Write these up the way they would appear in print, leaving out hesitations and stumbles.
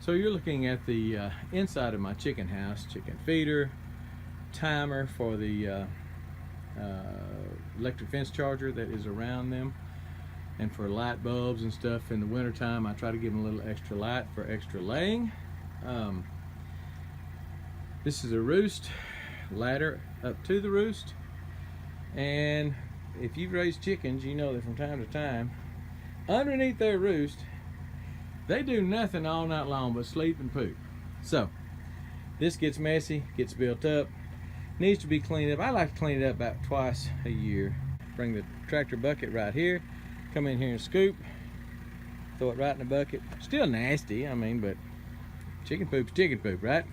So you're looking at the inside of my chicken house, chicken feeder, timer for the electric fence charger that is around them, and for light bulbs and stuff. In the winter time I try to give them a little extra light for extra laying. This is a roost, ladder up to the roost, and if you've raised chickens, you know that from time to time underneath their roost they do nothing all night long but sleep and poop. So this gets messy, gets built up, needs to be cleaned up. I like to clean it up about twice a year. Bring the tractor bucket right here, come in here and scoop, throw it right in the bucket. Still nasty, I mean, but chicken poop's chicken poop, right?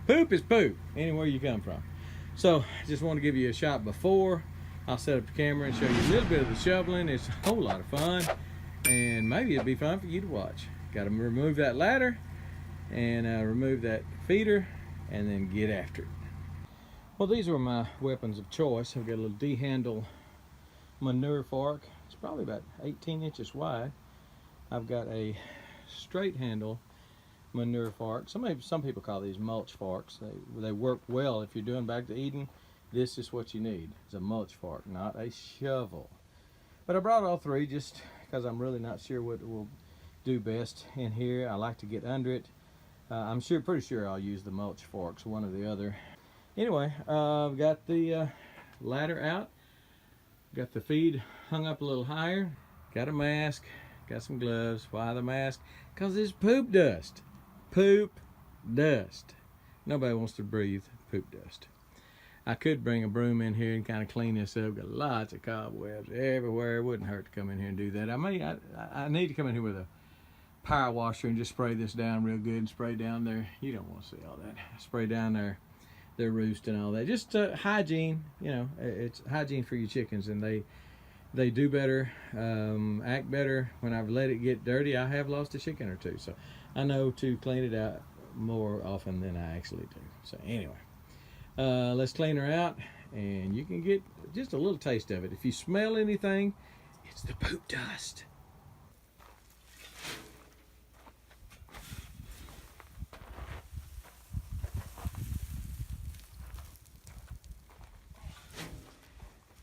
Poop is poop anywhere you come from. So just want to give you a shot before. I'll set up the camera and show you a little bit of the shoveling. It's a whole lot of fun, and maybe it'll be fun for you to watch. Got to remove that ladder and remove that feeder and then get after it. Well, these are my weapons of choice. I've got a little D-handle manure fork. It's probably about 18 inches wide. I've got a straight handle manure fork. Some people call these mulch forks. They work well if you're doing back to Eden. This is what you need. It's a mulch fork, not a shovel. But I brought all three just because I'm really not sure what will do best in here. I like to get under it. I'm pretty sure I'll use the mulch forks, one or the other. Anyway, I've got the ladder out, got the feed hung up a little higher, got a mask, got some gloves. Why the mask? Because it's poop dust. Poop dust. Nobody wants to breathe poop dust. I could bring a broom in here and kind of clean this up. Got lots of cobwebs everywhere. It wouldn't hurt to come in here and do that. I need to come in here with a power washer and just spray this down real good and spray down there. You don't want to see all that. Spray down their roost and all that. Just hygiene, you know, it's hygiene for your chickens, and they do better, act better. When I've let it get dirty, I have lost a chicken or two. So I know to clean it out more often than I actually do. So anyway, let's clean her out, and you can get just a little taste of it. If you smell anything, it's the poop dust.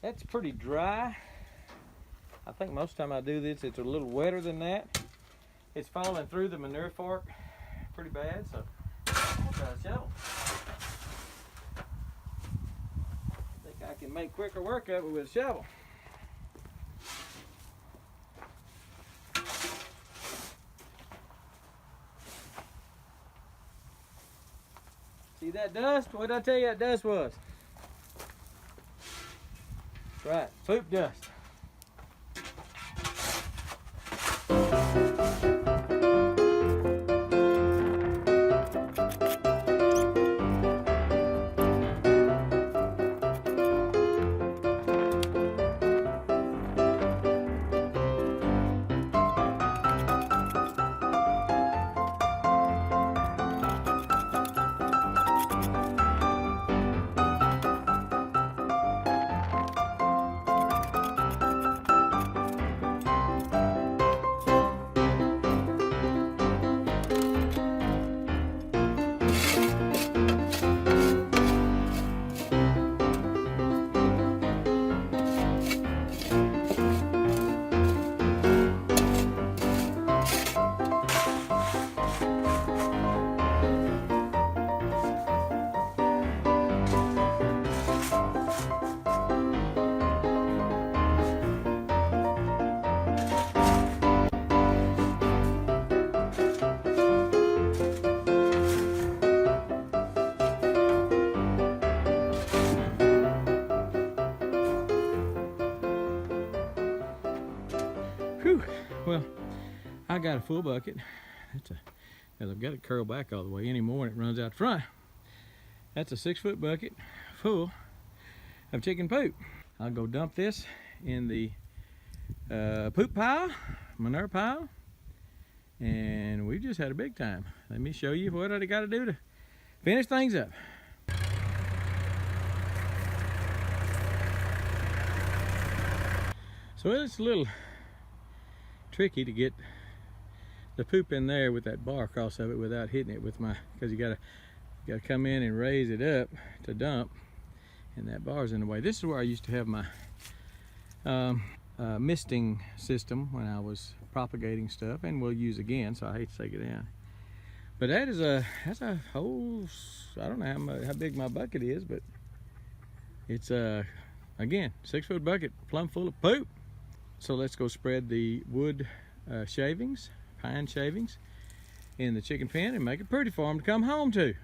That's pretty dry. I think most of the time I do this, it's a little wetter than that. It's falling through the manure fork pretty bad, so I'm gonna try a shovel. I think I can make quicker work of it with a shovel. See that dust? What did I tell you that dust was? Right, poop dust. Whew. Well, I got a full bucket. I've got it curled back all the way. Any more and it runs out front. That's a 6-foot bucket full of chicken poop. I'll go dump this in the poop pile, manure pile, and we just had a big time. Let me show you what I got to do to finish things up. So it's a little tricky to get the poop in there with that bar across of it without hitting it with my, because you gotta come in and raise it up to dump, and that bar's in the way. This is where I used to have my misting system when I was propagating stuff, and we'll use again, so I hate to take it down. But that's a whole, I don't know how big my bucket is, but it's again, 6-foot bucket plumb full of poop. So let's go spread the wood shavings, pine shavings, in the chicken pen and make it pretty for them to come home to.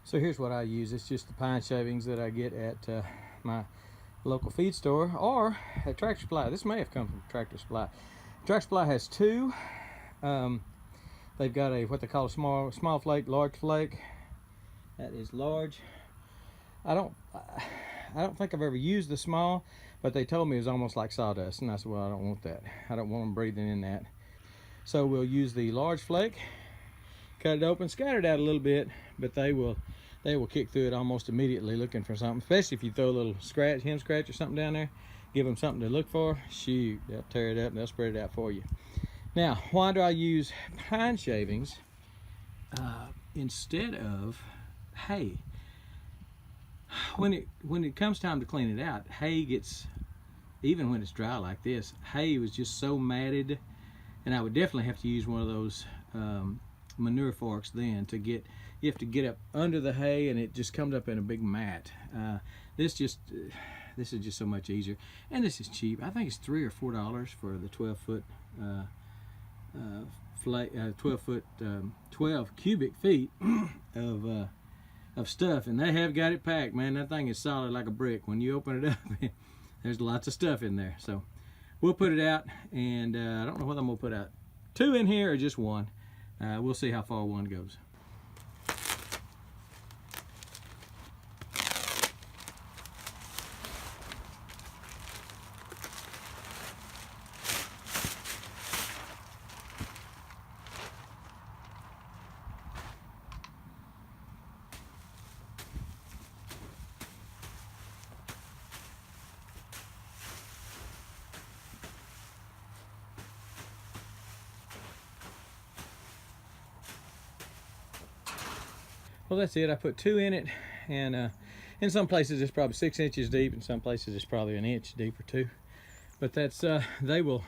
So here's what I use. It's just the pine shavings that I get at my local feed store or at Tractor Supply. This may have come from Tractor Supply. Tractor Supply has two. They've got a what they call a small flake, large flake. That is large. I don't think I've ever used the small, but they told me it was almost like sawdust, and I said, well, I don't want that. I don't want them breathing in that. So we'll use the large flake, cut it open, scatter it out a little bit, but they will kick through it almost immediately looking for something, especially if you throw a little hen scratch or something down there, give them something to look for. Shoot, they'll tear it up and they'll spread it out for you. Now, why do I use pine shavings instead of hay? When it comes time to clean it out, hay gets, even when it's dry like this, hay was just so matted, and I would definitely have to use one of those manure forks then to get, you have to get up under the hay and it just comes up in a big mat. This is just so much easier, and this is cheap. I think it's $3 or $4 for the 12-foot 12 cubic feet of stuff, and they have got it packed, man. That thing is solid like a brick. When you open it up, there's lots of stuff in there. So we'll put it out, and I don't know whether I'm gonna put out 2 in here or just 1. We'll see how far 1 goes. Well, that's it. I put 2 in it, and in some places it's probably 6 inches deep, in some places it's probably 1 inch deep or 2. But that's they'll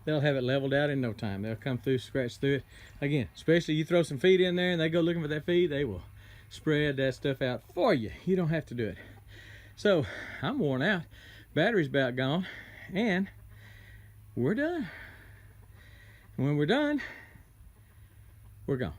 have it leveled out in no time. They'll come through, scratch through it. Again, especially you throw some feed in there and they go looking for that feed, they will spread that stuff out for you. You don't have to do it. So I'm worn out, battery's about gone, and we're done. And when we're done, we're gone.